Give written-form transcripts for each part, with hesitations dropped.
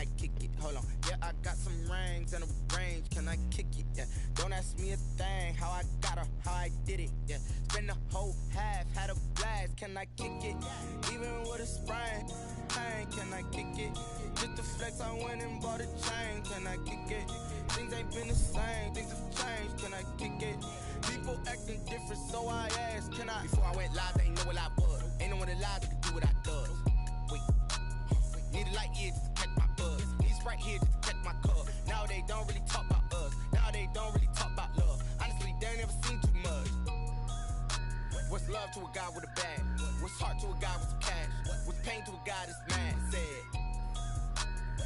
I kick it? Hold on. Yeah, I got some rings and a range. Can I kick it? Yeah. Don't ask me a thing. How I got her, how I did it. Yeah. Spend the whole half, had a blast. Can I kick it? Even with a sprain. Pain, can I kick it? Just the flex, I went and bought a chain. Can I kick it? Things ain't been the same. Things have changed. Can I kick it? People acting different, so I asked, can I? Before I went live, they ain't know what I was. Ain't no one alive that could do what I does. Wait. Need a light here just to catch my buzz. Need Sprite here just to catch my cup. Now they don't really talk about us. Now they don't really talk about love. Honestly, they ain't never seen too much. What's love to a guy with a bag? What's heart to a guy with some cash? What's pain to a guy that's mad? Said.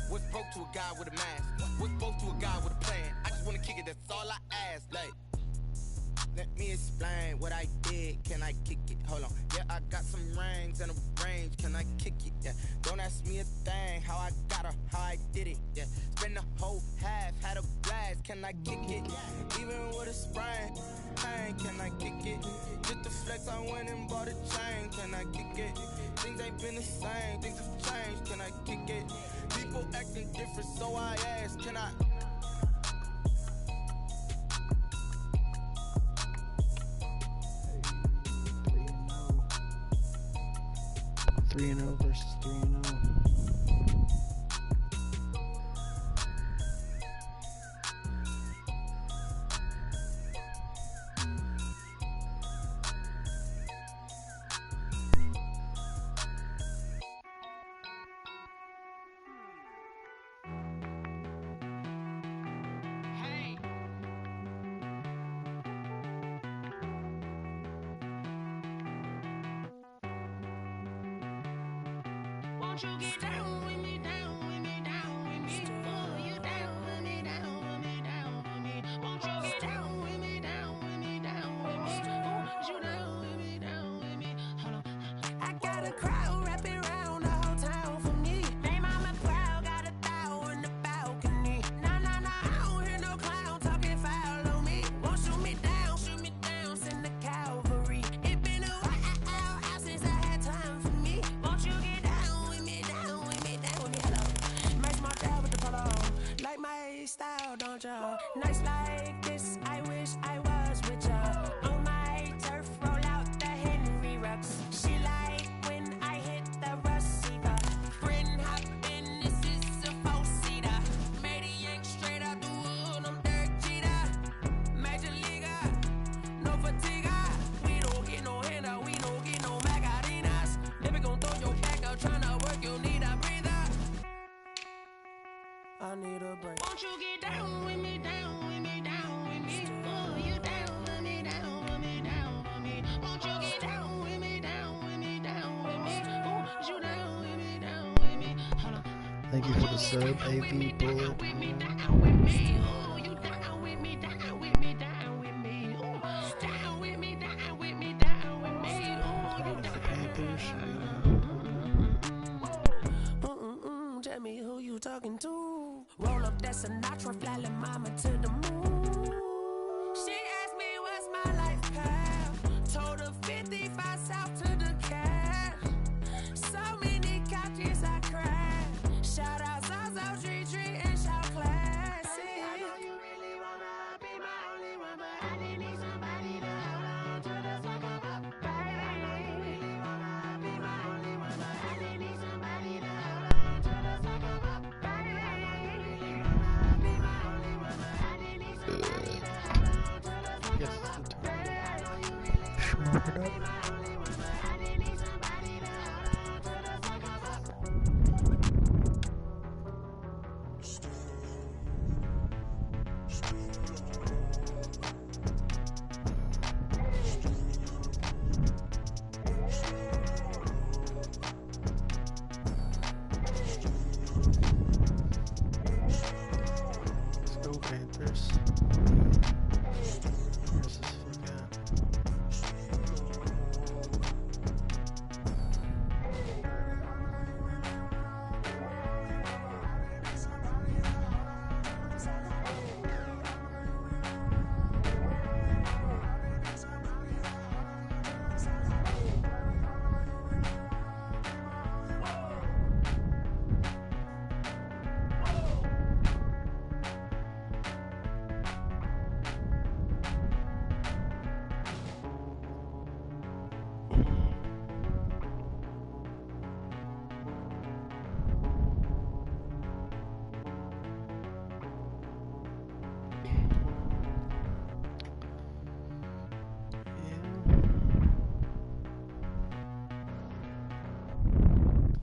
What's broke to a guy with a mask? What's broke to a guy with a plan? I just wanna kick it, that's all I ask. Like, let me explain what I did. Can I kick it? Hold on. Yeah, I got some rings and a range. Can I kick it? Yeah. Don't ask me a thing. How I got her, how I did it. Yeah. Spend the whole half, had a blast. Can I kick it? Even with a sprain. Pain, can I kick it? Just the flex, I went and bought a chain. Can I kick it? Things ain't been the same. Things have changed. Can I kick it? People acting different, so I ask, can I? 3-0 versus 3-0. Won't you get down with me, down with me, down with me? Pull you down with me, down with me, down with me. Won't you get down with me, down with me, down with me? Won't you down with me, down with me? Hold on. I got a crowd wrapping around the whole town for me. They mama proud, got a thou in the balcony. Nah, nah, nah, I don't hear no clown talking foul on me. Won't shoot me down, send the cavalry. It been a while since I had time for me. Won't you get down with me, down with me, down with me? Hello. Makes my dad with the polo. Like my style, don't ya? Nights like this, I wish I was with ya. On my turf, roll out the Henry Rux. She like when I hit the receiver. Friend hop in, this is a four-seater. Made a yank straight out the wood, I'm Derek Jeter. Major leaguer, no fatigue. We don't get no handout, we don't get no Macarinas. Never gon' throw your back out, tryna work, you need a breather. I need a break. Won't you get down with me, down with me, down with me? Pull you down with me, down with me, down with me. Won't you get down with me, down with me, down with me? Won't you down with me, down with me? Hold on. Thank you for the sub, AV Bullet. With me, down with me. Oh, you down with me, down with me, down with me. Ooh, down with me, down with me, down with me. Oh, you The down. Panthers. Tell me who you talking to. Roll up that Sinatra, fly la mama to the moon. She asked me what's my life path. Told her 55 south to the cat. So many couches I cried. Shout out Zazo, Tree, and shout classic. I know you really wanna be my only one, but I didn't need somebody to hold on to the sucker up, baby. I know you really wanna be my only one, but I didn't need somebody to hold on to the sucker up, baby. I know you really wanna be my only one, but I didn't need somebody to hold on to the sucker Yes, up, it's the baby. I know you really Smoke it wanna be up. my only one, but I didn't need somebody to hold on to the sucker up. Let's go Panthers. Where's this fuck at?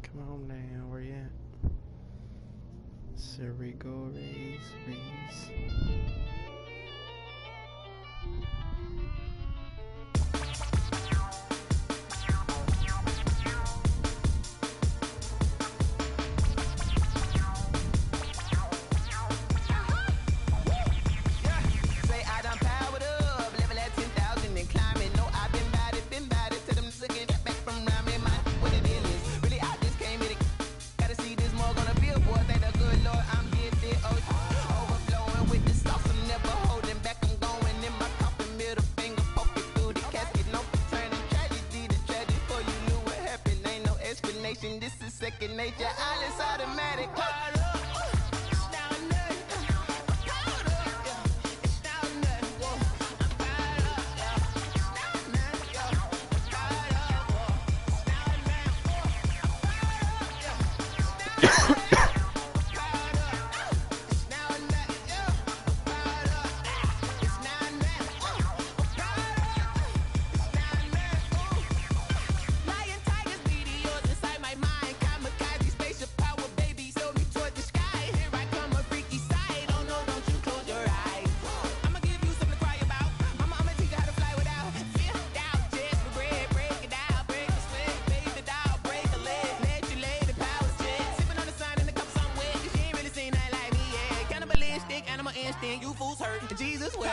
Come on now, where you at? There we go, raise. This is second nature, all is automatic. You fools hurt. Jesus will.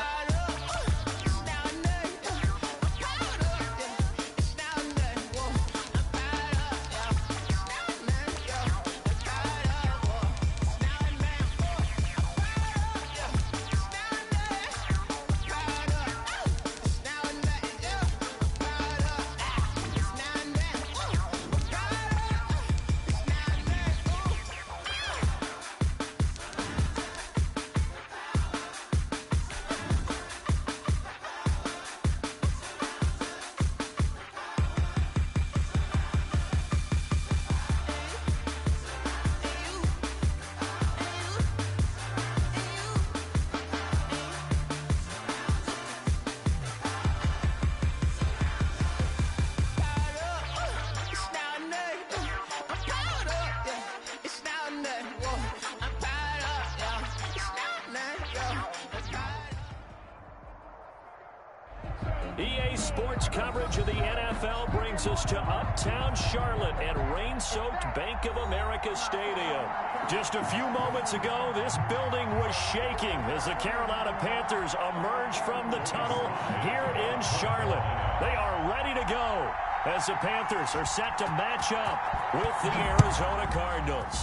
EA Sports coverage of the NFL brings us to Uptown Charlotte at rain-soaked Bank of America Stadium. Just a few moments ago, this building was shaking as the Carolina Panthers emerge from the tunnel here in Charlotte. They are ready to go as the Panthers are set to match up with the Arizona Cardinals.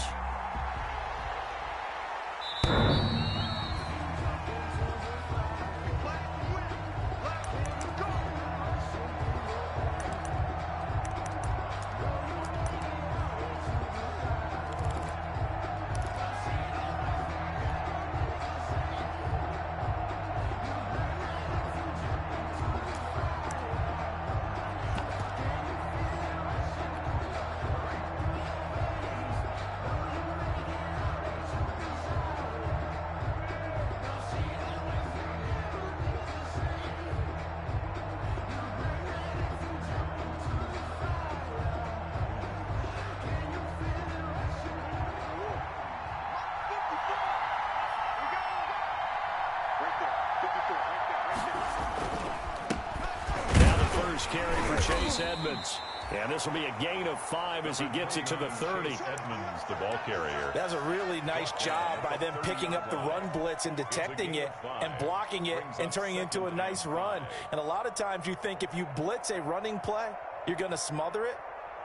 Carry for Chase Edmonds. And this will be a gain of 5 as he gets it to the 30. Edmonds, the ball carrier. That's a really nice job by them picking up the run blitz and detecting it and blocking it and turning it into a nice run. And a lot of times you think if you blitz a running play, you're going to smother it.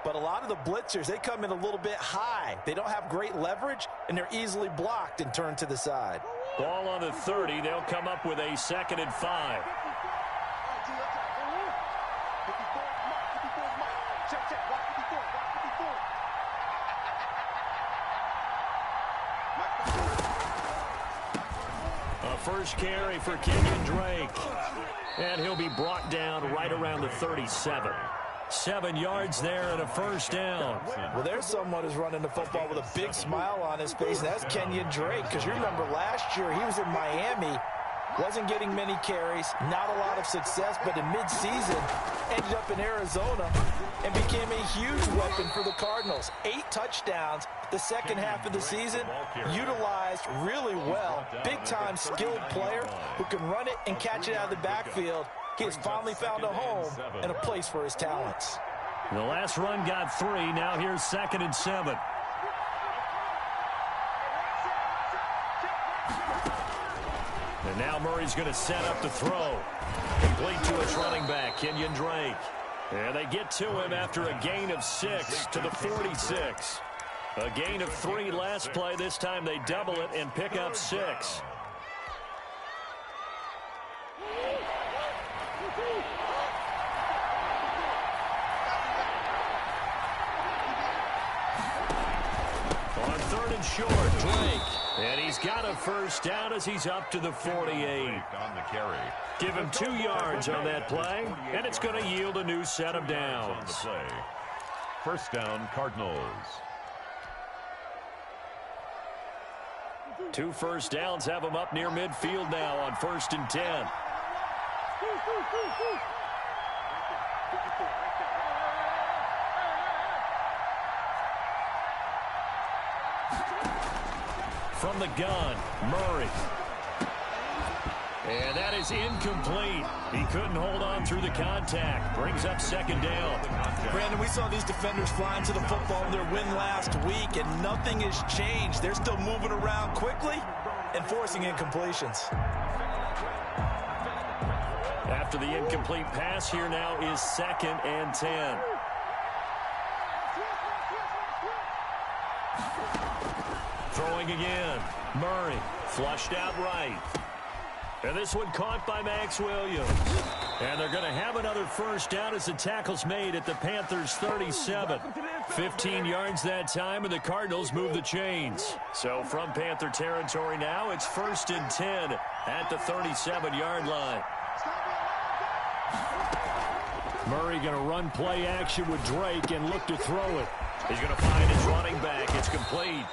But a lot of the blitzers, they come in a little bit high. They don't have great leverage, and they're easily blocked and turned to the side. Ball on the 30. They'll come up with a 2nd and 5. A first carry for Kenyon Drake. And he'll be brought down right around the 37. 7 yards there and a first down. Well, there's someone who's running the football with a big smile on his face, and that's Kenyon Drake, because you remember last year he was in Miami, wasn't getting many carries, not a lot of success, but in midseason ended up in Arizona and became a huge weapon for the Cardinals. 8 touchdowns the second half of the season, utilized really well. Big-time skilled player who can run it and catch it out of the backfield. He has finally found a home and a place for his talents. The last run got 3. Now here's 2nd and 7. And now Murray's going to set up the throw. Complete to his running back, Kenyon Drake. And they get to him after a gain of 6 to the 46. A gain of 3 last play. This time they double it and pick up 6. On 3rd and short, Drake. And he's got a first down as he's up to the 48. On the carry. Give him 2 yards on that play, and it's going to yield a new set of downs. On the play. First down, Cardinals. 2 first downs have him up near midfield now on 1st and 10. From the gun, Murray. And that is incomplete. He couldn't hold on through the contact. Brings up 2nd down. Brandon, we saw these defenders flying to the football in their win last week, and nothing has changed. They're still moving around quickly and forcing incompletions. After the incomplete pass, here now is 2nd and 10. Throwing again. Murray flushed out right. And this one caught by Max Williams. And they're going to have another first down as the tackle's made at the Panthers' 37. 15 yards that time, and the Cardinals move the chains. So from Panther territory now, it's 1st and 10 at the 37-yard line. Murray going to run play action with Drake and look to throw it. He's going to find his running back. It's complete.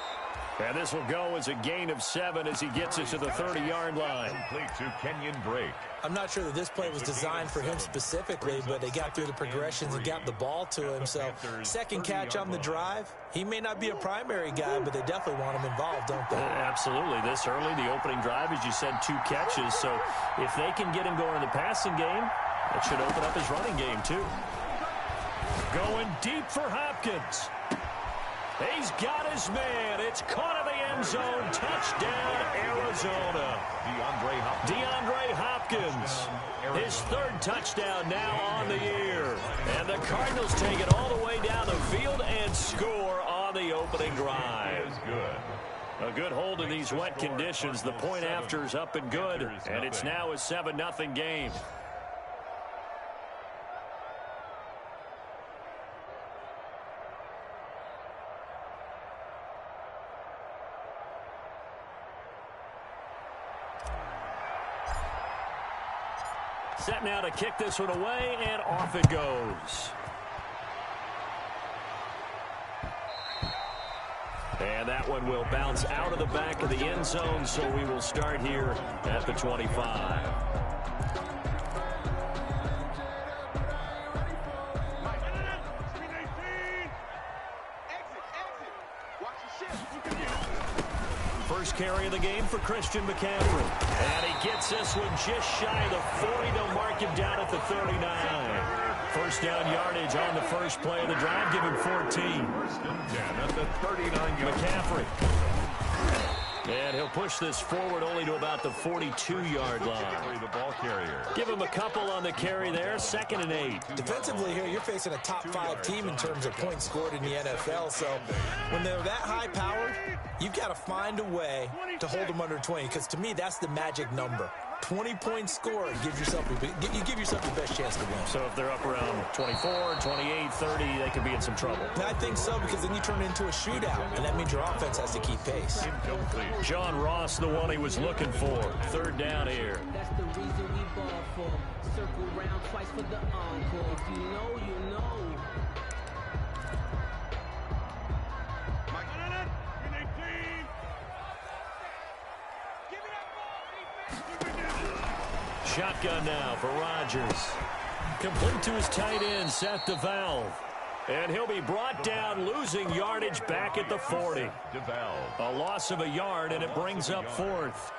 And this will go as a gain of 7 as he gets it to the 30-yard line. Complete to Kenyon Drake. I'm not sure that this play was designed for him specifically, but they got through the progressions and got the ball to him. So, second catch on the drive. He may not be a primary guy, but they definitely want him involved, don't they? Absolutely. This early, the opening drive, as you said, 2 catches. So, if they can get him going in the passing game, it should open up his running game, too. Going deep for Hopkins. He's got his man. It's caught in the end zone. Touchdown, Arizona. DeAndre Hopkins. His 3rd touchdown now on the year. And the Cardinals take it all the way down the field and score on the opening drive. A good hold in these wet conditions. The point after is up and good. And it's now a 7-0 game. Set now to kick this one away, and off it goes. And that one will bounce out of the back of the end zone, so we will start here at the 25. First carry of the game for Christian McCaffrey. And he gets this one just shy of the 40. They'll mark him down at the 39. First down yardage on the first play of the drive. Give him 14. First and 10 at the 39-yard McCaffrey. And he'll push this forward only to about the 42-yard line. The ball carrier. Give him a couple on the carry there. 2nd and 8. Defensively here, you're facing a top 5 team in terms of points scored in the NFL. So when they're that high-powered, you've got to find a way to hold them under 20. Because to me, that's the magic number. 20 points scored, you give yourself your best chance to win. So if they're up around 24, 28, 30, they could be in some trouble. I think so, because then you turn it into a shootout, and that means your offense has to keep pace. John Ross, the one he was looking for. 3rd down here. That's the reason we ball for. Circle round twice for the encore. If you know, you know. Shotgun now for Rodgers. Complete to his tight end, Seth DeValve. And he'll be brought down, losing yardage back at the 40. A loss of a yard, and it brings up fourth.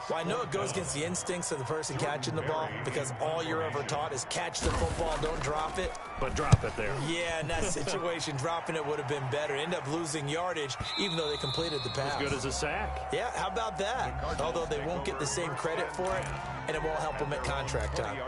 Well, I know it goes against the instincts of the person catching the ball because all you're ever taught is catch the football, don't drop it. But drop it there. Yeah, in that situation, dropping it would have been better. End up losing yardage, even though they completed the pass. As good as a sack. Yeah, how about that? Although they won't get the same credit for it, and it won't help them at contract time.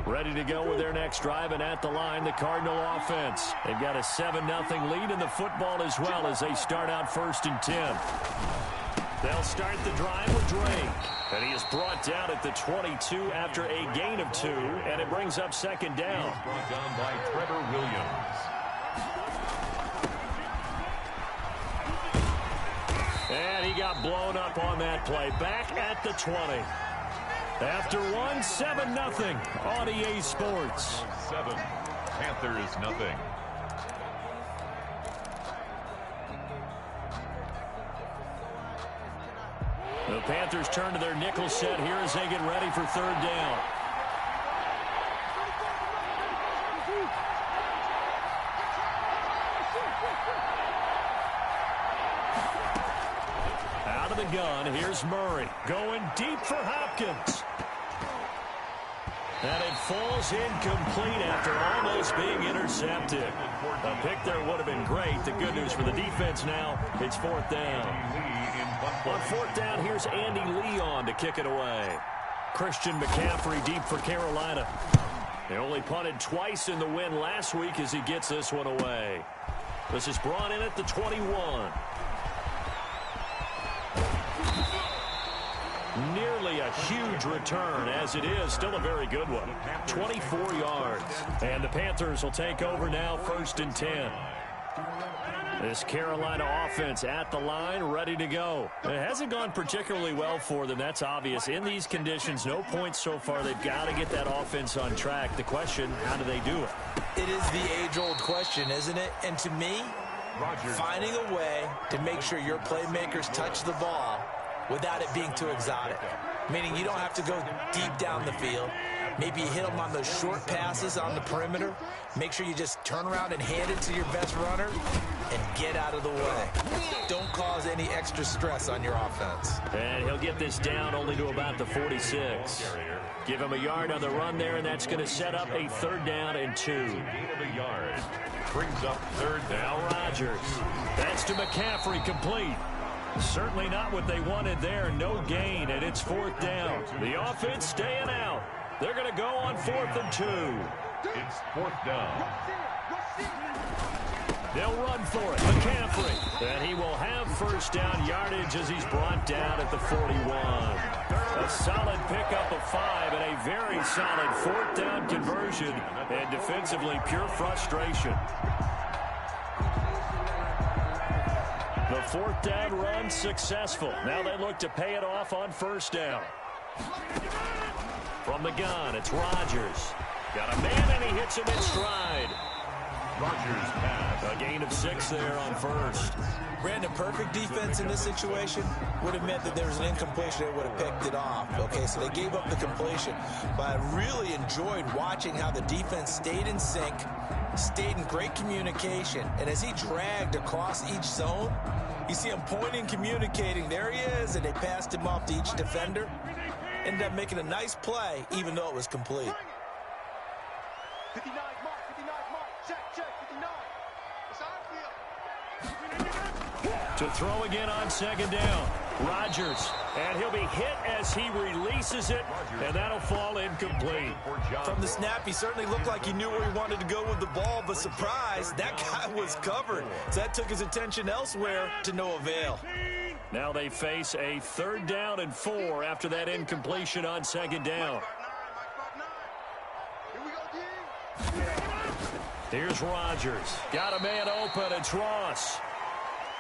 Ready to go with their next drive, and at the line, the Cardinal offense. They've got a 7-0 lead in the football as well as they start out 1st and 10. They'll start the drive with Drake. And he is brought down at the 22 after a gain of 2, and it brings up 2nd down. Brought down by Trevor Williams. And he got blown up on that play. Back at the 20. After 7-0 on EA Sports. 7. Panthers nothing. The Panthers turn to their nickel set here as they get ready for 3rd down. Out of the gun, here's Murray. Going deep for Hopkins. And it falls incomplete after almost being intercepted. A pick there would have been great. The good news for the defense now, it's 4th down. On 4th down, here's Andy Leon to kick it away. Christian McCaffrey deep for Carolina. They only punted twice in the win last week as he gets this one away. This is brought in at the 21. Nearly a huge return, as it is still a very good one. 24 yards. And the Panthers will take over now, 1st and 10. This Carolina offense at the line, ready to go. It hasn't gone particularly well for them, that's obvious. In these conditions, no points so far. They've got to get that offense on track. The question, how do they do it? It is the age-old question, isn't it? And to me, finding a way to make sure your playmakers touch the ball without it being too exotic. Meaning you don't have to go deep down the field. Maybe you hit them on those short passes on the perimeter. Make sure you just turn around and hand it to your best runner and get out of the way. Don't cause any extra stress on your offense. And he'll get this down only to about the 46. Give him a yard on the run there, and that's going to set up a 3rd down and 2. Gain of a yard. Brings up 3rd down. Rodgers. That's to McCaffrey, complete. Certainly not what they wanted there. No gain, and it's 4th down. The offense staying out. They're going to go on 4th and 2. It's 4th down. They'll run for it. McCaffrey. And he will have 1st down yardage as he's brought down at the 41. A solid pickup of 5 and a very solid 4th down conversion. And defensively, pure frustration. The 4th down run successful. Now they look to pay it off on 1st down. From the gun, it's Rodgers. Got a man, and he hits him in stride. Rodgers pass. A gain of 6 there on 1st. Brandon, perfect defense in this situation would have meant that there was an incompletion that would have picked it off. Okay, so they gave up the completion. But I really enjoyed watching how the defense stayed in sync, stayed in great communication, and as he dragged across each zone, you see him pointing, communicating. There he is, and they passed him off to each defender. Ended up making a nice play, even though it was complete. 59, mark, 59, mark, check, 59. It's outfield. To throw again on 2nd down. Rodgers, and he'll be hit as he releases it, and that'll fall incomplete. From the snap, he certainly looked like he knew where he wanted to go with the ball, but surprise, that guy was covered. So that took his attention elsewhere to no avail. Now they face a 3rd down and 4 after that incompletion on 2nd down. Here's Rodgers. Got a man open. It's Ross.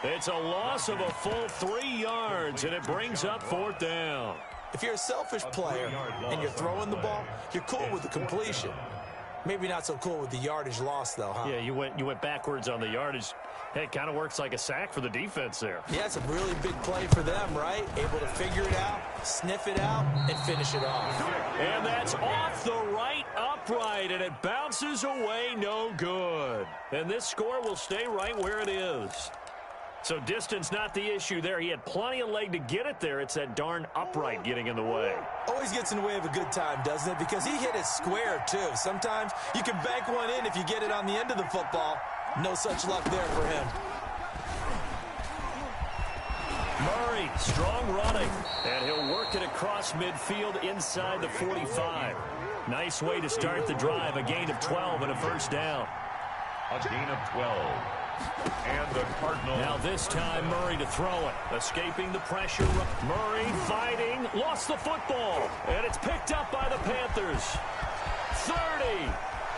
It's a loss of a full 3 yards, and it brings up 4th down. If you're a selfish player and you're throwing the ball, you're cool with the completion. Maybe not so cool with the yardage loss, though, huh? Yeah, you went backwards on the yardage. Hey, it kind of works like a sack for the defense there. Yeah, it's a really big play for them, right? Able to figure it out, sniff it out, and finish it off. And that's off the right upright, and it bounces away no good. And this score will stay right where it is. So distance not the issue there. He had plenty of leg to get it there. It's that darn upright getting in the way. Always gets in the way of a good time, doesn't it? Because he hit it square, too. Sometimes you can bank one in if you get it on the end of the football. No such luck there for him. Murray, strong running. And he'll work it across midfield inside the 45. Nice way to start the drive. A gain of 12 and a first down. A gain of 12. And the Cardinals. Now this time Murray to throw it. Escaping the pressure. Murray fighting. Lost the football. And it's picked up by the Panthers. 30.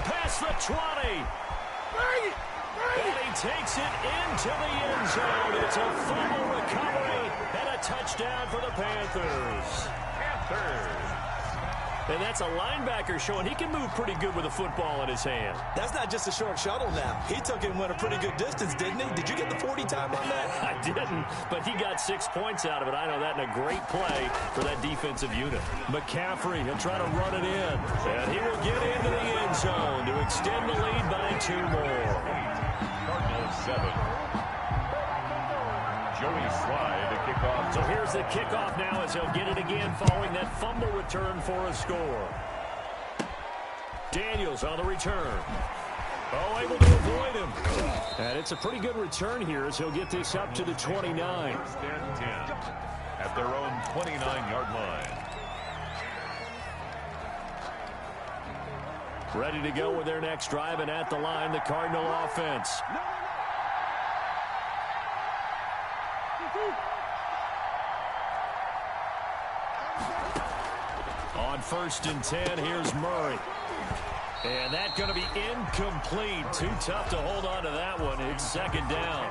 Past the 20. And he takes it into the end zone. It's a fumble recovery and a touchdown for the Panthers. And that's a linebacker showing he can move pretty good with a football in his hand. That's not just a short shuttle now. He took it and went a pretty good distance, didn't he? Did you get the 40 time on that? I didn't, but he got 6 points out of it. I know that in a great play for that defensive unit. McCaffrey, he'll try to run it in. And he will get into the end zone to extend the lead by 2 more. Cardinals 7. Joey Slye to kick off. So here's the kickoff now as he'll get it again following that fumble return for a score. Daniels on the return. Oh, able to avoid him. And it's a pretty good return here as he'll get this up to the 29. First and 10 at their own 29-yard line. Ready to go with their next drive, and at the line, the Cardinal offense. On 1st and 10, here's Murray. And that's going to be incomplete. Too tough to hold on to that one. It's 2nd down.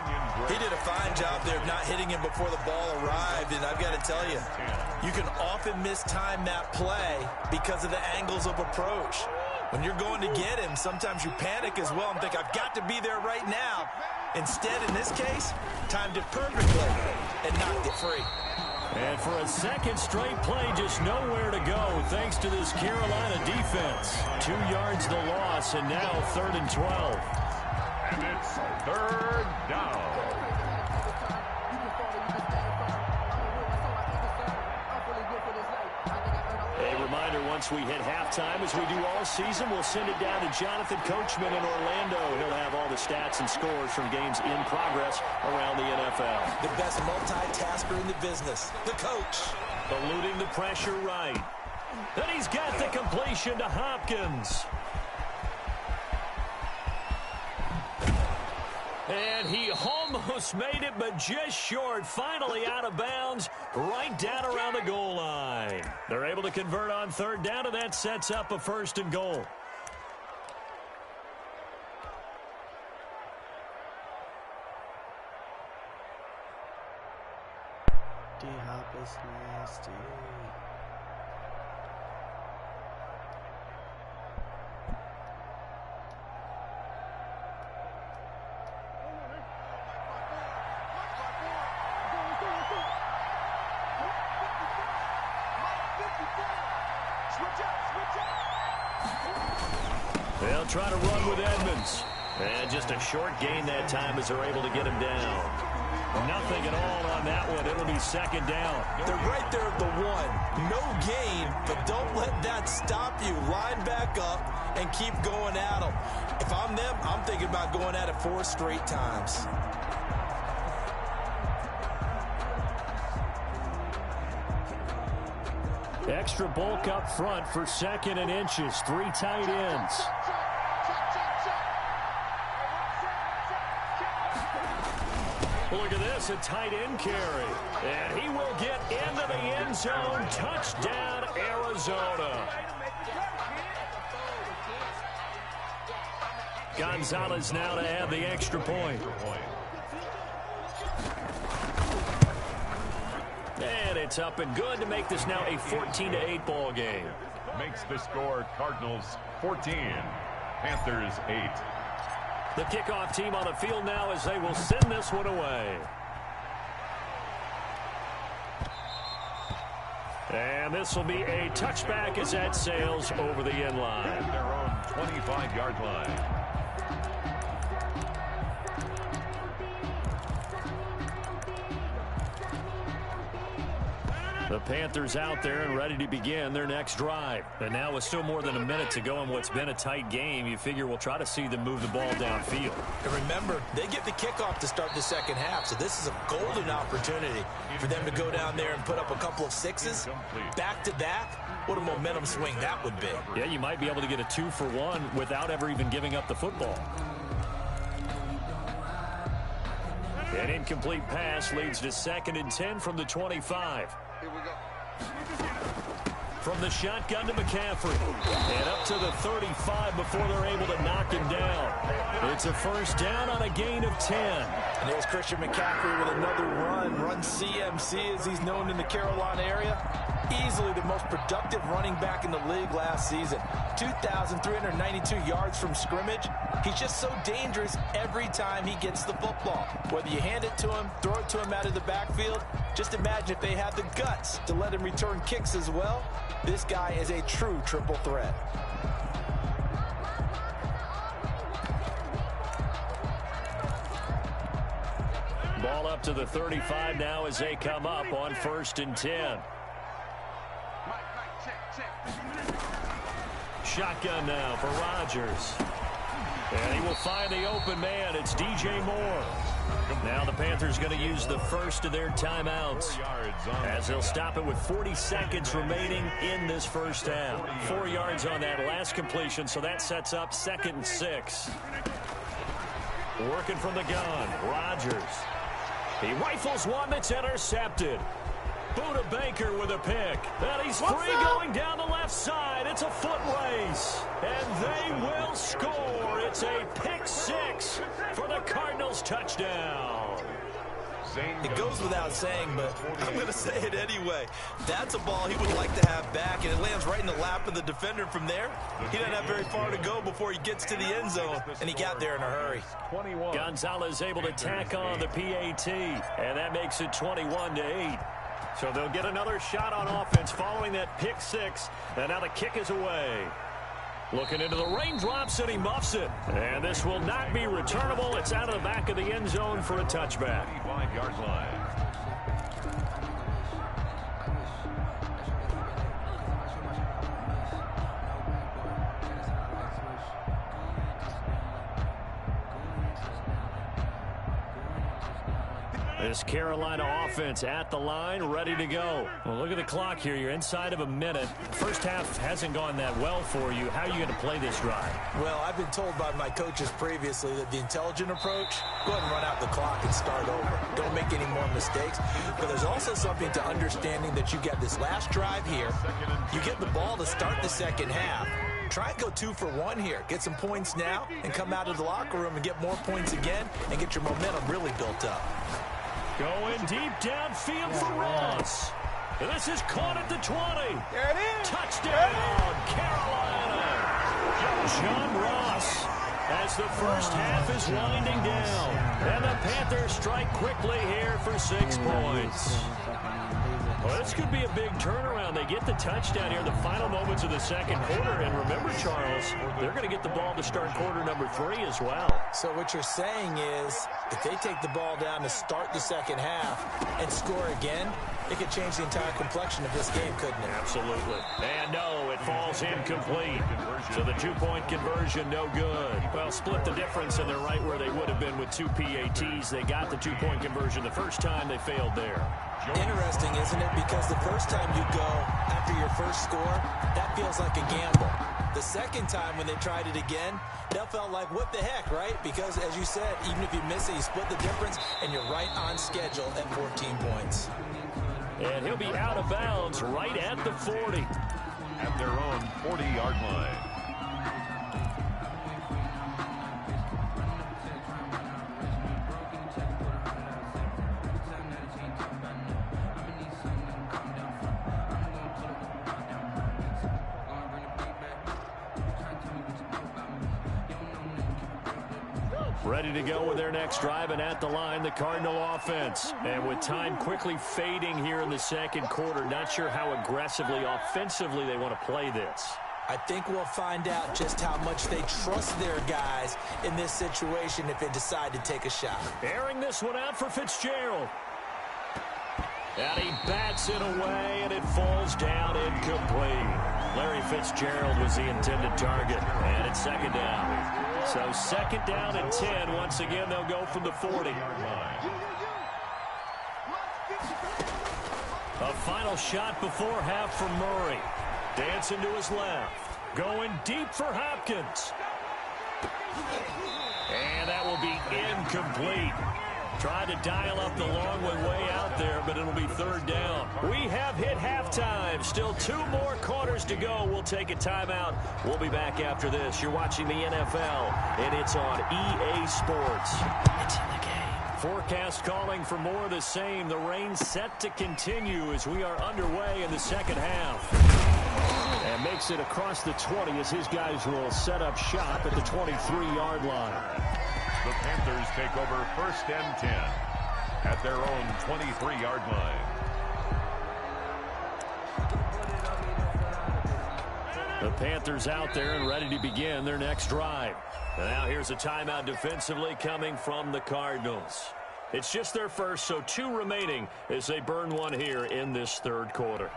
He did a fine job there of not hitting him before the ball arrived, and I've got to tell you, you can often mistime that play because of the angles of approach. When you're going to get him, sometimes you panic as well and think, I've got to be there right now. Instead, in this case, timed it perfectly and knocked it free. And for a second straight play, just nowhere to go thanks to this Carolina defense. 2 yards the loss, and now 3rd and 12. And it's 3rd down. A reminder, once we hit halftime, as we do all season, we'll send it down to Jonathan Coachman in Orlando. He'll have all the stats and scores from games in progress around the NFL. The best multitasker in the business, the coach. Eluding the pressure right. Then he's got the completion to Hopkins. And he almost made it, but just short. Finally out of bounds, right down around the goal line. They're able to convert on 3rd down, and that sets up a 1st and goal. D-Hop is nasty. They'll try to run with Edmonds. And just a short gain that time as they're able to get him down. Nothing at all on that one. It'll be 2nd down. They're right there at the 1. No gain, but don't let that stop you. Line back up and keep going at them. If I'm them, I'm thinking about going at it 4 straight times. Extra bulk up front for 2nd and inches. 3 tight ends. Look at this, a tight end carry. And he will get into the end zone. Touchdown, Arizona. Gonzalez now to have the extra point. And it's up and good to make this now a 14-8 ball game. Makes the score Cardinals 14, Panthers 8. The kickoff team on the field now as they will send this one away. And this will be a touchback as that sails over the end line. At their own 25-yard line. The Panthers out there and ready to begin their next drive. And now with still more than a minute to go in what's been a tight game, you figure we'll try to see them move the ball downfield. And remember, they get the kickoff to start the second half, so this is a golden opportunity for them to go down there and put up a couple of sixes. Back-to-back, what a momentum swing that would be. Yeah, you might be able to get a 2-for-1 without ever even giving up the football. An incomplete pass leads to 2nd and 10 from the 25. From the shotgun to McCaffrey. And up to the 35 before they're able to knock him down. It's a first down on a gain of 10. And there's Christian McCaffrey with another run CMC as he's known in the Carolina area. Easily the most productive running back in the league last season. 2,392 yards from scrimmage. He's just so dangerous every time he gets the football. Whether you hand it to him, throw it to him out of the backfield, just imagine if they had the guts to let him return kicks as well. This guy is a true triple threat. Ball up to the 35 now as they come up on 1st and 10. Shotgun now for Rodgers. And he will find the open man. It's DJ Moore. Now the Panthers going to use the first of their timeouts as they'll stop it with 40 seconds remaining in this first half. 4 yards on that last completion, so that sets up 2nd and 6. Working from the gun, Rodgers. He rifles one that's intercepted. Buda Baker with a pick. And he's free going down the left side. It's a foot race. And they will score. It's a pick 6 for the Cardinals touchdown. It goes without saying, but I'm going to say it anyway. That's a ball he would like to have back, and it lands right in the lap of the defender from there. He doesn't have very far to go before he gets to the end zone, and he got there in a hurry. Gonzalez able to tack on the PAT, and that makes it 21-8. So they'll get another shot on offense following that pick 6, and now the kick is away. Looking into the raindrops, and he muffs it. And this will not be returnable. It's out of the back of the end zone for a touchback. 25-yard line. This Carolina offense at the line, ready to go. Well, look at the clock here. You're inside of a minute. First half hasn't gone that well for you. How are you going to play this drive? Well, I've been told by my coaches previously that the intelligent approach, go ahead and run out the clock and start over. Don't make any more mistakes. But there's also something to understanding that you get this last drive here. You get the ball to start the second half. Try and go 2 for 1 here. Get some points now and come out of the locker room and get more points again and get your momentum really built up. Going deep downfield for Ross. This is caught at the 20. There it is. Touchdown, Carolina. John Ross as the first half is winding down. And the Panthers strike quickly here for 6 points. Well, this could be a big turnaround. They get the touchdown here in the final moments of the second quarter. And remember, Charles, they're going to get the ball to start quarter number 3 as well. So what you're saying is if they take the ball down to start the second half and score again, it could change the entire complexion of this game, couldn't it? Absolutely. And no, it falls incomplete. So the 2-point conversion, no good. Well, split the difference, and they're right where they would have been with 2 PATs. They got the 2-point conversion the first time. They failed there. Interesting, isn't it? Because the first time you go after your first score, that feels like a gamble. The second time when they tried it again, that felt like, what the heck, right? Because, as you said, even if you miss it, you split the difference, and you're right on schedule at 14 points. And he'll be out of bounds right at the 40. At their own 40-yard line. Ready to go with their next drive, and at the line, the Cardinal offense. And with time quickly fading here in the second quarter, not sure how aggressively, offensively they want to play this. I think we'll find out just how much they trust their guys in this situation if they decide to take a shot. Airing this one out for Fitzgerald. And he bats it away, and it falls down incomplete. Larry Fitzgerald was the intended target, and it's second down. So second down and 10. Once again, they'll go from the 40. A final shot before half from Murray. Dancing to his left. Going deep for Hopkins. And that will be incomplete. Tried to dial up the long one way out there, but it'll be third down. We have hit halftime. Still 2 more quarters to go. We'll take a timeout. We'll be back after this. You're watching the NFL, and it's on EA Sports. It's in the game. Forecast calling for more of the same. The rain set to continue as we are underway in the second half. And makes it across the 20 as his guys will set up shop at the 23-yard line. The Panthers take over first and 10 at their own 23-yard line. The Panthers out there and ready to begin their next drive. And now here's a timeout defensively coming from the Cardinals. It's just their first, so 2 remaining as they burn one here in this third quarter.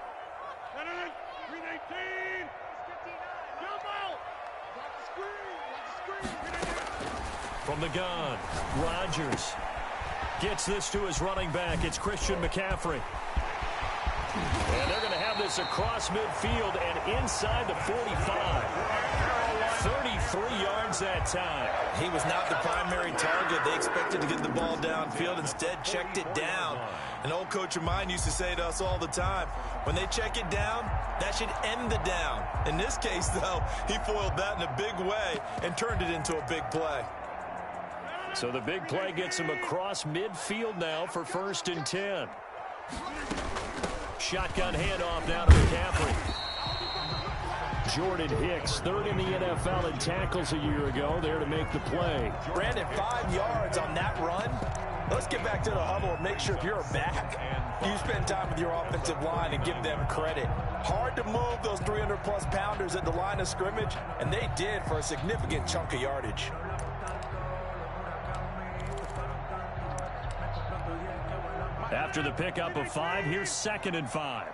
From the gun, Rodgers gets this to his running back. It's Christian McCaffrey. And they're going to have this across midfield and inside the 45. 33 yards that time. He was not the primary target. They expected to get the ball downfield. Instead, checked it down. An old coach of mine used to say to us all the time, when they check it down, that should end the down. In this case, though, he foiled that in a big way and turned it into a big play. So the big play gets him across midfield now for first and 10. Shotgun handoff now to McCaffrey. Jordan Hicks, third in the NFL in tackles a year ago, there to make the play. Brandon, 5 yards on that run. Let's get back to the huddle and make sure if you're back, you spend time with your offensive line and give them credit. Hard to move those 300-plus pounders at the line of scrimmage, and they did for a significant chunk of yardage. After the pickup of 5, here's second and 5.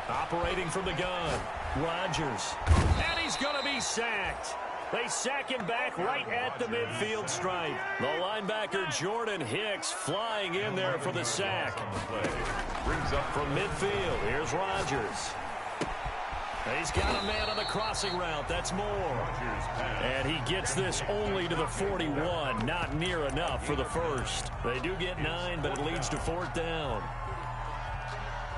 Operating from the gun, Rodgers. And he's going to be sacked. They sack him back right at the midfield stripe. The linebacker, Jordan Hicks, flying in there for the sack. Brings up from midfield. Here's Rodgers. He's got a man on the crossing route. That's more. And he gets this only to the 41. Not near enough for the first. They do get 9, but it leads to fourth down.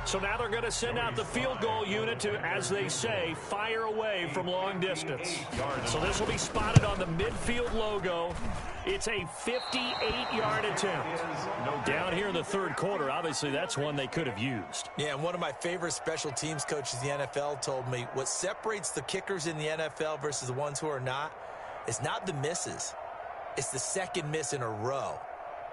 So now they're going to send out the field goal unit to, as they say, fire away from long distance. So this will be spotted on the midfield logo. It's a 58-yard attempt. Down here in the third quarter, obviously that's one they could have used. Yeah, and one of my favorite special teams coaches in the NFL told me what separates the kickers in the NFL versus the ones who are not is not the misses. It's the second miss in a row.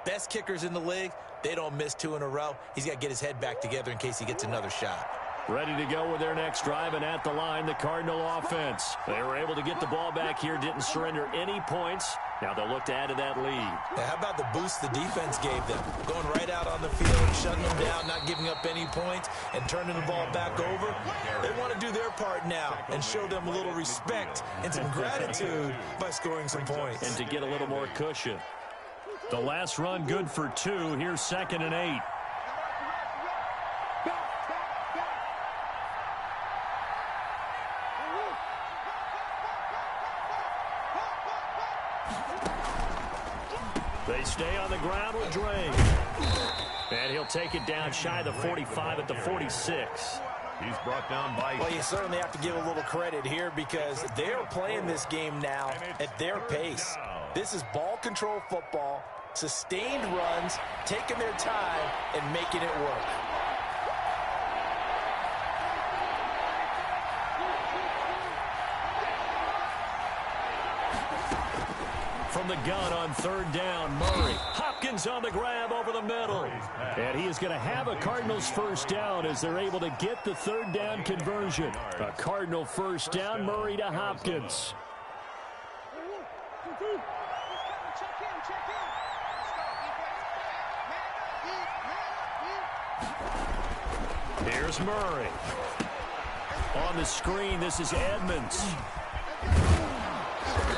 Best kickers in the league, they don't miss 2 in a row. He's got to get his head back together in case he gets another shot. Ready to go with their next drive, and at the line, the Cardinal offense. They were able to get the ball back here, didn't surrender any points. Now they'll look to add to that lead. Now, how about the boost the defense gave them? Going right out on the field, shutting them down, not giving up any points, and turning the ball back over. They want to do their part now and show them a little respect and some gratitude by scoring some points. And to get a little more cushion. The last run good for 2. Here's second and 8. They stay on the ground with Drake. And he'll take it down shy of the 45 at the 46. He's brought down by... Well, you certainly have to give a little credit here because they're playing this game now at their pace. This is ball control football, sustained runs, taking their time, and making it work. From the gun on third down, Murray. Hopkins on the grab over the middle. And he is going to have a Cardinals first down as they're able to get the third down conversion. A Cardinal first down, Murray to Hopkins. Here's Murray. On the screen, this is Edmonds.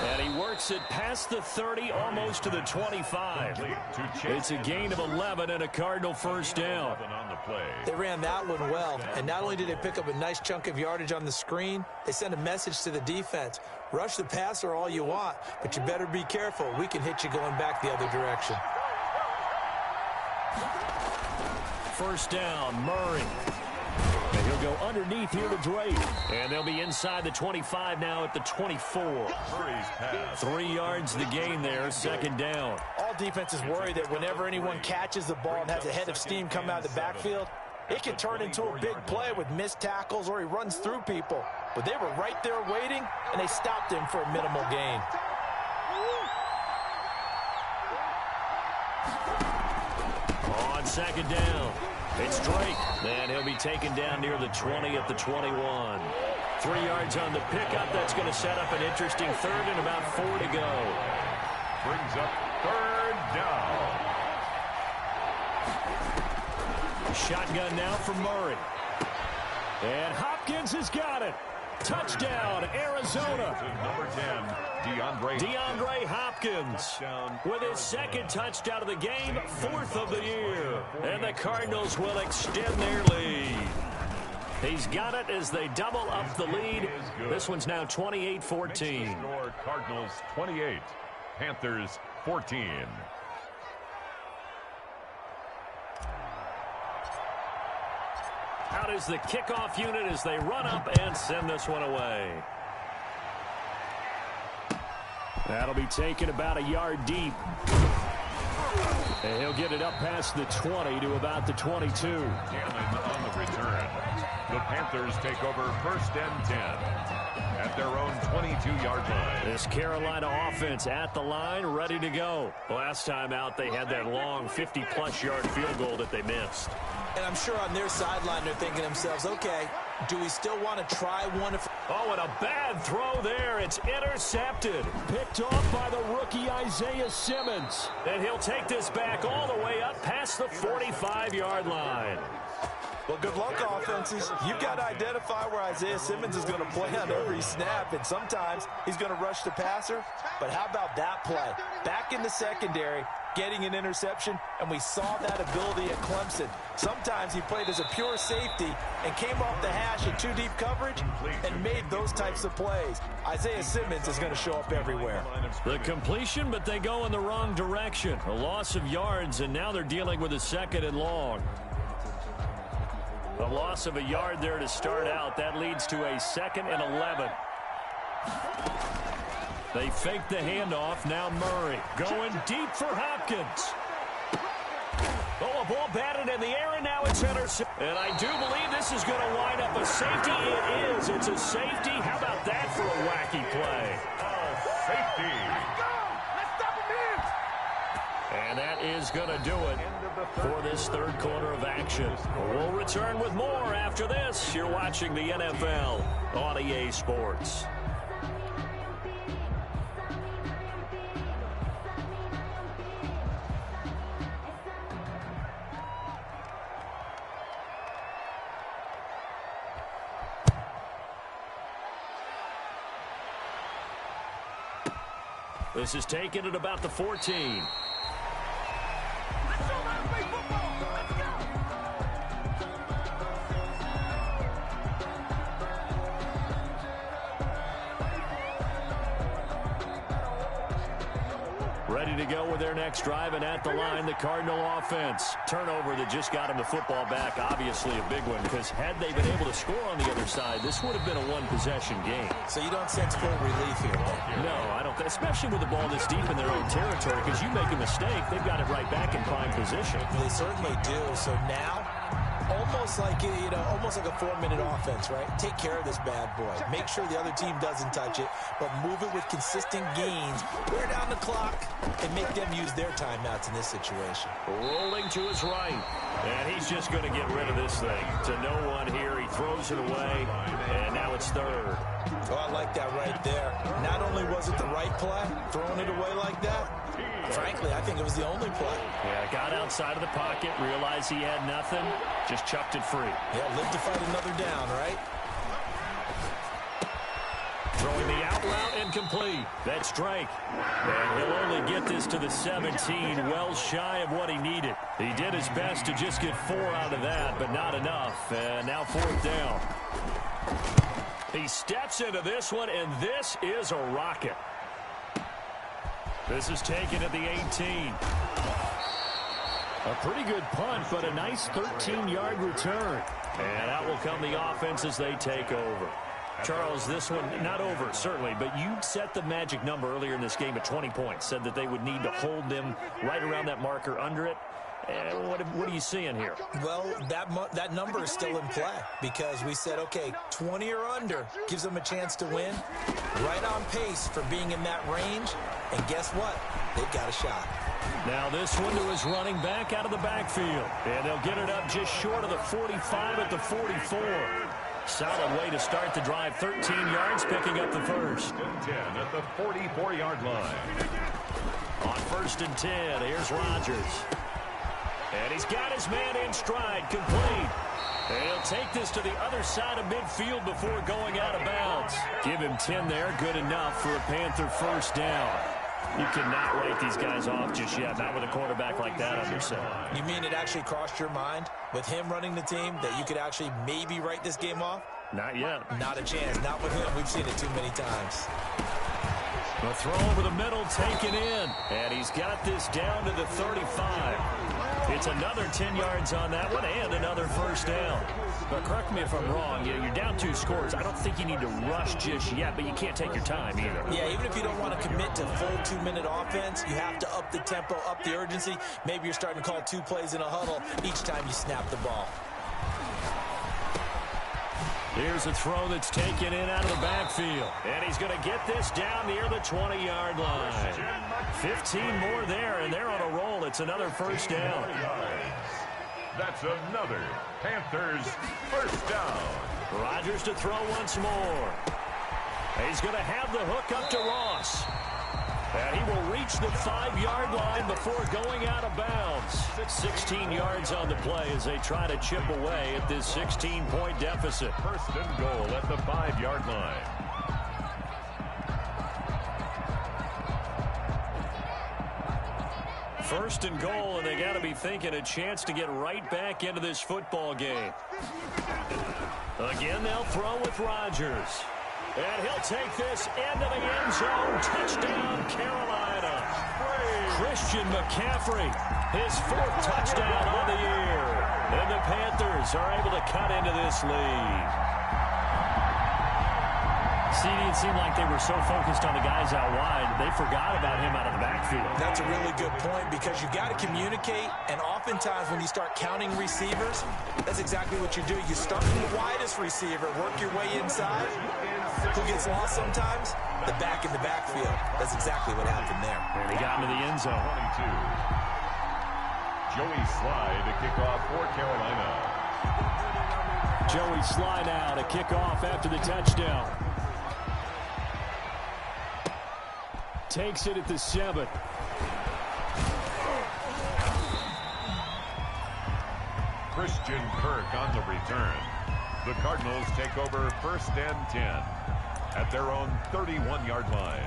And he works it past the 30, almost to the 25. It's a gain of 11 and a Cardinal first down. They ran that one well, and not only did they pick up a nice chunk of yardage on the screen, they sent a message to the defense. Rush the passer all you want, but you better be careful. We can hit you going back the other direction. First down, Murray. And he'll go underneath here to Drake. And they'll be inside the 25 now at the 24. 3 yards the gain there, second down. All defenses worry that whenever anyone catches the ball and has a head of steam come out of the backfield, it can turn into a big play with missed tackles or he runs through people. But they were right there waiting, and they stopped him for a minimal gain. On second down, it's Drake. And he'll be taken down near the 20 at the 21. 3 yards on the pickup. That's going to set up an interesting third and about 4 to go. Brings up third down. Shotgun now for Murray. And Hopkins has got it. Touchdown, Arizona. Number 10, DeAndre Hopkins with his second touchdown of the game, 4th of the year. And the Cardinals will extend their lead. He's got it as they double up the lead. This one's now 28-14. Cardinals 28, Panthers 14. Out is the kickoff unit as they run up and send this one away. That'll be taken about a yard deep. And he'll get it up past the 20 to about the 22. Gannon on the return. The Panthers take over first and 10 at their own 22-yard line. This Carolina offense at the line, ready to go. Last time out, they had that long 50-plus yard field goal that they missed. And I'm sure on their sideline they're thinking to themselves, okay, do we still want to try one? Oh, and a bad throw there. It's intercepted. Picked off by the rookie Isaiah Simmons. And he'll take this back all the way up past the 45-yard line. Well, good luck, offenses. You've got to identify where Isaiah Simmons is going to play on every snap, and sometimes he's going to rush the passer. But how about that play? Back in the secondary, getting an interception, and we saw that ability at Clemson. Sometimes he played as a pure safety and came off the hash in too deep coverage and made those types of plays. Isaiah Simmons is going to show up everywhere. The completion, but they go in the wrong direction. A loss of yards, and now they're dealing with a second and long. A loss of a yard there to start out. That leads to a 2nd and 11. They fake the handoff. Now Murray going deep for Hopkins. Oh, a ball batted in the air, and now it's intercepted. And I do believe this is going to wind up a safety. It is. It's a safety. How about that for a wacky play? Safety. And that is going to do it for this third quarter of action. We'll return with more after this. You're watching the NFL on EA Sports. This is taken at about the 14. Ready to go with their next drive, and at the line, the Cardinal offense. Turnover that just got them the football back, obviously a big one, because had they been able to score on the other side, this would have been a one-possession game. So you don't sense full relief here? No, I don't, especially with the ball this deep in their own territory, because you make a mistake, they've got it right back in prime position. They certainly do. So now almost like, almost like a 4-minute offense, right? Take care of this bad boy. Make sure the other team doesn't touch it, but move it with consistent gains. Wear down the clock and make them use their timeouts in this situation. Rolling to his right, and he's just going to get rid of this thing. To no one here, he throws it away, and now it's third. Oh, I like that right there. Not only was it the right play, throwing it away like that, frankly, I think it was the only play. Yeah, got outside of the pocket, realized he had nothing, just chucked it free. Yeah, live to fight another down, right? Throwing the out route incomplete. That's Drake. And he'll only get this to the 17, well shy of what he needed. He did his best to just get 4 out of that, but not enough. And now 4th down. He steps into this one, and this is a rocket. This is taken at the 18. A pretty good punt, but a nice 13-yard return. And out will come the offense as they take over. Charles, this one not over, certainly, but you set the magic number earlier in this game at 20 points. Said that they would need to hold them right around that marker under it. What are you seeing here? Well, that number is still in play because we said, okay, 20 or under gives them a chance to win. Right on pace for being in that range. And guess what? They've got a shot. Now this one to his running back out of the backfield. And they'll get it up just short of the 45 at the 44. Solid way to start the drive. 13 yards, picking up the first. 10 at the 44-yard line. On 1st and 10, here's Rodgers. And he's got his man in stride, complete. And he'll take this to the other side of midfield before going out of bounds. Give him 10 there, good enough for a Panther first down. You cannot write these guys off just yet, not with a quarterback like that under center. You mean it actually crossed your mind with him running the team that you could actually maybe write this game off? Not yet. Not a chance. Not with him. We've seen it too many times. The throw over the middle taken in. And he's got this down to the 35. It's another 10 yards on that one and another first down. But correct me if I'm wrong. You're down 2 scores. I don't think you need to rush just yet, but you can't take your time either. Yeah, even if you don't want to commit to full 2-minute offense, you have to up the tempo, up the urgency. Maybe you're starting to call 2 plays in a huddle each time you snap the ball. Here's a throw that's taken in out of the backfield. And he's going to get this down near the 20-yard line. 15 more there, and they're on a roll. It's another first down. That's another Panthers first down. Rodgers to throw once more. He's going to have the hook up to Ross. And he will reach the 5-yard line before going out of bounds. 16 yards on the play as they try to chip away at this 16-point deficit. First and goal at the 5-yard line. First and goal, and they got to be thinking a chance to get right back into this football game. Again, they'll throw with Rodgers. And he'll take this into the end zone. Touchdown, Carolina. Christian McCaffrey, his 4th touchdown on the year. And the Panthers are able to cut into this lead. It seemed like they were so focused on the guys out wide, they forgot about him out of the backfield. That's a really good point because you got to communicate, and oftentimes when you start counting receivers, that's exactly what you do. You start from the widest receiver, work your way inside. Who gets lost sometimes? The back in the backfield. That's exactly what happened there. And he got into the end zone. 22. Joey Slye to kick off for Carolina. Joey Slye now to kick off after the touchdown. Takes it at the 7. Christian Kirk on the return. The Cardinals take over 1st and 10 at their own 31-yard line.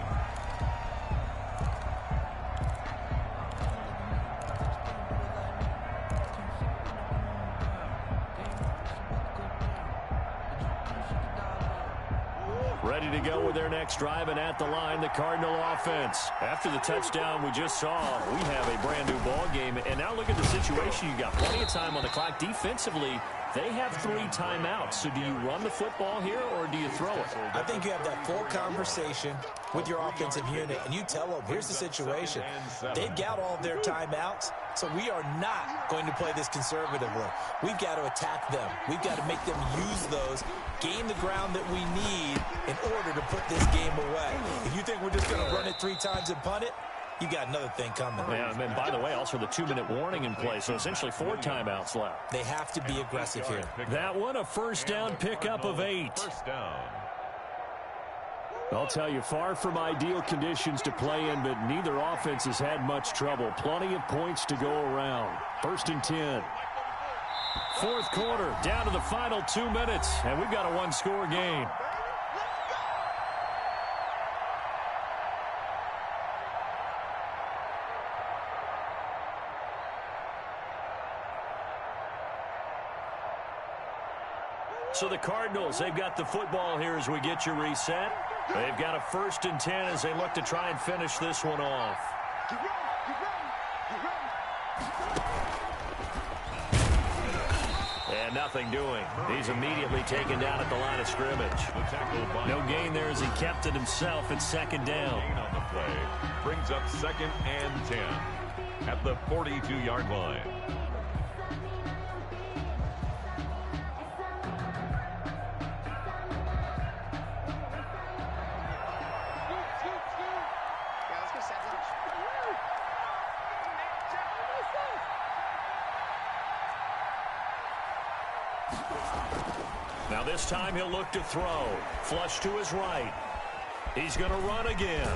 Ready to go with their next drive, and at the line, the Cardinal offense. After the touchdown we just saw, we have a brand-new ball game. And now look at the situation. You got plenty of time on the clock. Defensively, they have 3 timeouts. So do you run the football here, or do you throw it? I think you have that full conversation with your offensive unit, and you tell them, here's the situation. They've got all of their timeouts, so we are not going to play this conservatively. We've got to attack them. We've got to make them use those, gain the ground that we need in order to put this game away. If you think we're just going to run it 3 times and punt it, you got another thing coming. Yeah, and by the way, also the 2-minute warning in play, so essentially 4 timeouts left. They have to be aggressive here. That one, a first down pickup of 8. First down. I'll tell you, far from ideal conditions to play in, but neither offense has had much trouble. Plenty of points to go around. First and 10. Fourth quarter, down to the final 2 minutes, and we've got a 1-score game. So the Cardinals, they've got the football here as we get you reset. They've got a first and 10 as they look to try and finish this one off. And nothing doing. He's immediately taken down at the line of scrimmage. No gain there as he kept it himself at second down. On the play brings up 2nd and 10 at the 42-yard line. Now this time he'll look to throw. Flush to his right. He's going to run again.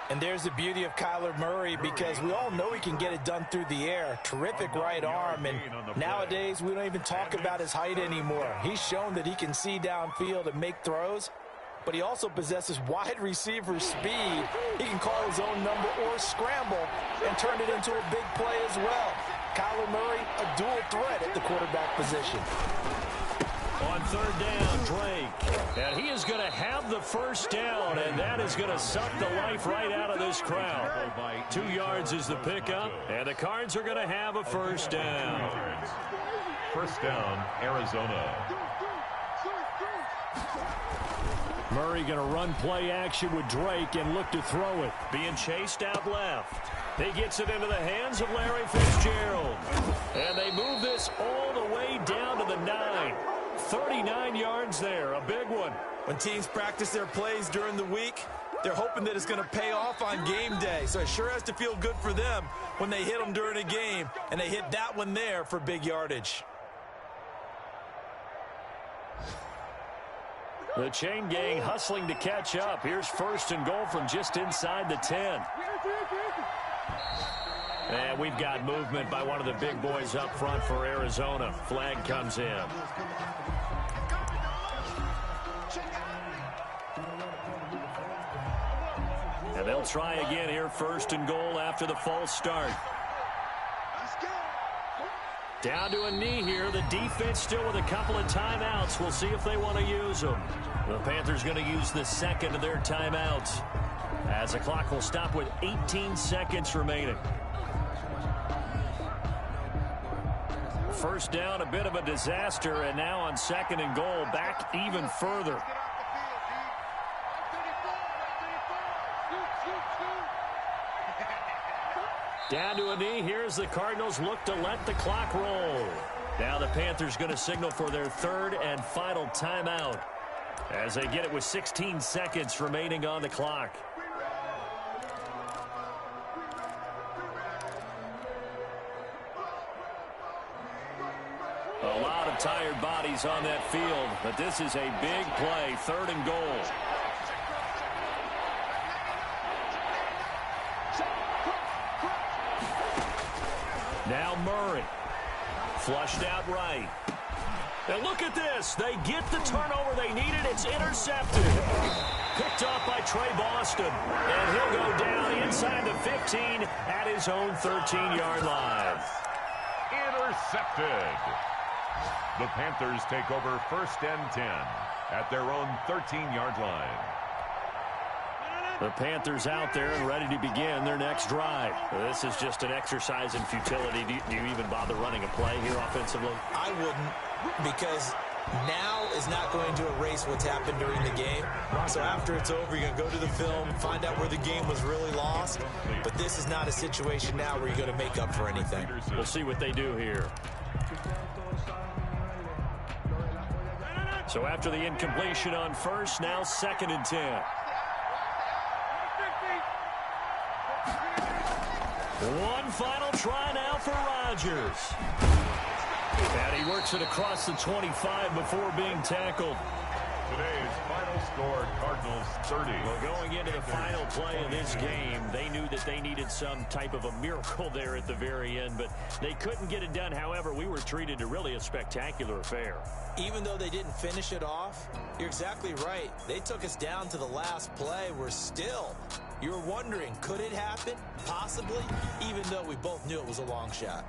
And there's the beauty of Kyler Murray, because we all know he can get it done through the air. Terrific right arm, and nowadays we don't even talk about his height anymore. He's shown that he can see downfield and make throws, but he also possesses wide receiver speed. He can call his own number or scramble and turn it into a big play as well. Kyler Murray, a dual threat at the quarterback position. On third down, Drake. And he is going to have the first down, and that is going to suck the life right out of this crowd. 2 yards is the pickup, and the Cards are going to have a first down. First down, Arizona. Murray going to run play action with Drake and look to throw it. Being chased out left. He gets it into the hands of Larry Fitzgerald. And they move this all the way down to the 9. 39 yards there, a big one. When teams practice their plays during the week, they're hoping that it's going to pay off on game day. So it sure has to feel good for them when they hit them during a game, and they hit that one there for big yardage. The chain gang hustling to catch up. Here's first and goal from just inside the 10. And we've got movement by one of the big boys up front for Arizona. Flag comes in. And they'll try again here, first and goal after the false start. Down to a knee here. The defense still with a couple of timeouts. We'll see if they want to use them. The Panthers going to use the second of their timeouts, as the clock will stop with 18 seconds remaining. First down, a bit of a disaster, and now on second and goal, back even further. Down to a knee. Here's the Cardinals look to let the clock roll. Now the Panthers going to signal for their third and final timeout, as they get it with 16 seconds remaining on the clock. A lot of tired bodies on that field, but this is a big play, third and goal. Now Murray, flushed out right. And look at this. They get the turnover they needed. It's intercepted. Picked off by Trey Boston. And he'll go down inside the 15 at his own 13-yard line. Intercepted. The Panthers take over first and 10 at their own 13-yard line. The Panthers out there and ready to begin their next drive. This is just an exercise in futility. Do you even bother running a play here offensively? I wouldn't, because now is not going to erase what's happened during the game. So after it's over, you're going to go to the film, find out where the game was really lost. But this is not a situation now where you're going to make up for anything. We'll see what they do here. So after the incompletion on first, now 2nd and 10. One final try now for Rodgers. And he works it across the 25 before being tackled. Today's final score, Cardinals 30. Well, going into the final play of this game, they knew that they needed some type of a miracle there at the very end, but they couldn't get it done. However, we were treated to really a spectacular affair. Even though they didn't finish it off, you're exactly right. They took us down to the last play. We're still, you're wondering, could it happen? Possibly, even though we both knew it was a long shot.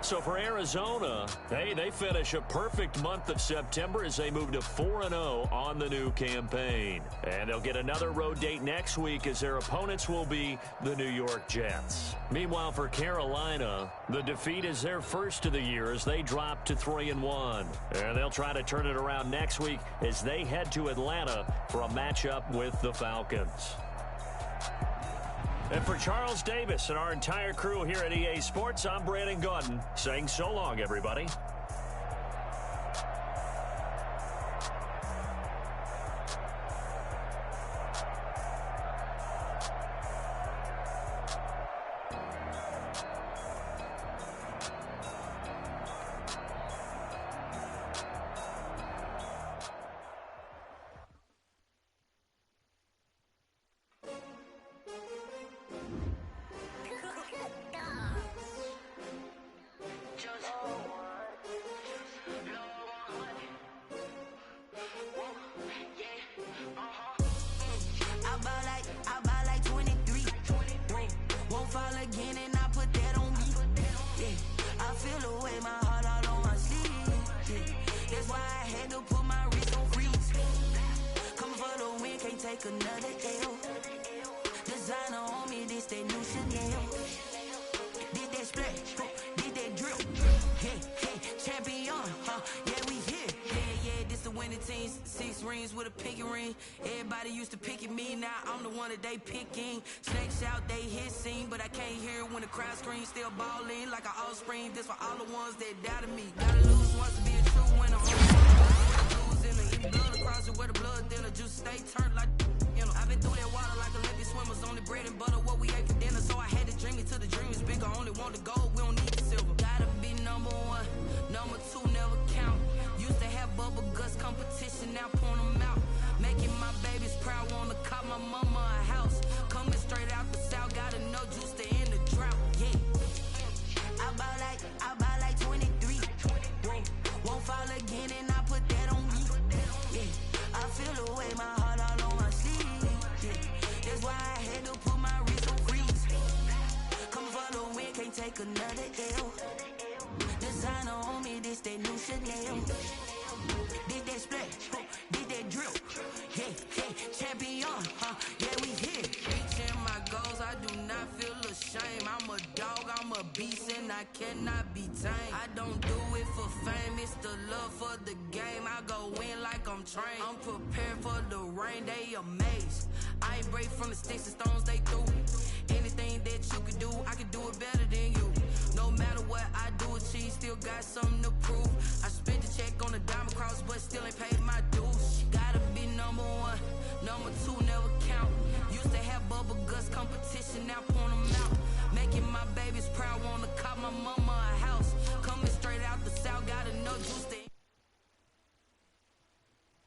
So for Arizona, hey, they finish a perfect month of September as they move to 4-0 on the new campaign. And they'll get another road date next week as their opponents will be the New York Jets. Meanwhile, for Carolina, the defeat is their first of the year as they drop to 3-1. And they'll try to turn it around next week as they head to Atlanta for a matchup with the Falcons. And for Charles Davis and our entire crew here at EA Sports, I'm Brandon Gaudin saying so long, everybody. They picking snakes out, they hissing, but I can't hear it when the crowd screams. Still balling like an offspring. This for all the ones that doubted me. Gotta lose once to be a true winner. Losing the blood across it where the blood then the juice stay turned like you know. I've been through that water like Olympic swimmers. Only bread and butter what we ate for dinner. So I had to dream it till the dream is bigger. Only want the gold, we don't need the silver. Gotta be number one, number two never count. Used to have bubble guts competition, now point them out. Making my babies proud, wanna call my mama a house. Coming straight out the south, gotta know juice to end the drought. Yeah, I buy like 23. Won't fall again, and I put that on me. Yeah, I feel the way, my heart all on my sleeve. Yeah, that's why I had to put my wrist on freeze. Come for the win, can't take another L. Designer on me, this that new Chanel. Did that splash, did that drip. Yeah, champion, yeah, we here. Reaching my goals, I do not feel ashamed. I'm a dog, I'm a beast, and I cannot be tamed. I don't do it for fame, it's the love for the game. I go in like I'm trained. I'm prepared for the rain, they amazed. I ain't break from the sticks and stones they threw. Anything that you could do, I could do it better than you. No matter what I do, achieve, still got something to prove. I spent the check on the diamond cross, but still ain't paid my dues. Gotta be number one, number two never count. Used to have bubble guts competition, now point them